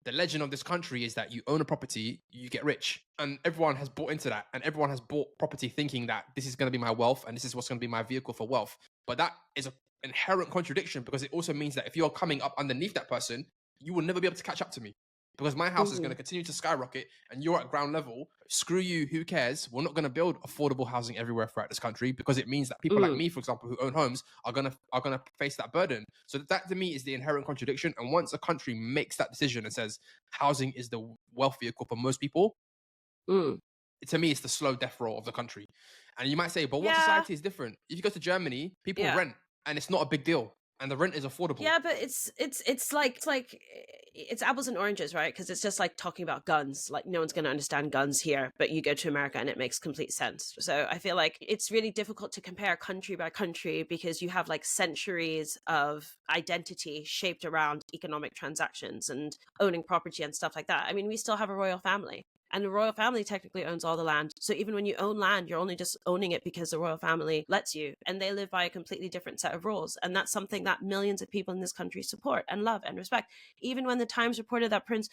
the legend of this country is that you own a property, you get rich. And everyone has bought into that. And everyone has bought property thinking that this is going to be my wealth and this is what's going to be my vehicle for wealth. But that is an inherent contradiction, because it also means that if you're coming up underneath that person, you will never be able to catch up to me, because my house is going Mhm. to continue to skyrocket and you're at ground level. Screw you, who cares? We're not going to build affordable housing everywhere throughout this country, because it means that people like Mm. me, for example, who own homes are gonna face that burden. So that to me is the inherent contradiction. And once a country makes that decision and says housing is the wealth vehicle for most people, Mm. to me it's the slow death roll of the country. And you might say, but what Yeah. society is different? If you go to Germany, people Yeah. rent and it's not a big deal, and the rent is affordable. Yeah, but it's like it's apples and oranges, right? Because it's just like talking about guns. Like no one's going to understand guns here, but you go to America and it makes complete sense. So I feel like it's really difficult to compare country by country, because you have like centuries of identity shaped around economic transactions and owning property and stuff like that. I mean, we still have a royal family. And the royal family technically owns all the land. So even when you own land, you're only just owning it because the royal family lets you. And they live by a completely different set of rules. And that's something that millions of people in this country support and love and respect. Even when the Times reported that Prince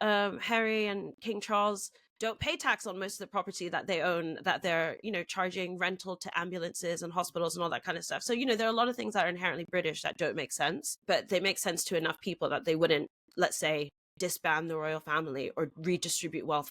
Harry and King Charles don't pay tax on most of the property that they own, that they're, charging rental to ambulances and hospitals and all that kind of stuff. So, there are a lot of things that are inherently British that don't make sense, but they make sense to enough people that they wouldn't, let's say, disband the royal family or redistribute wealth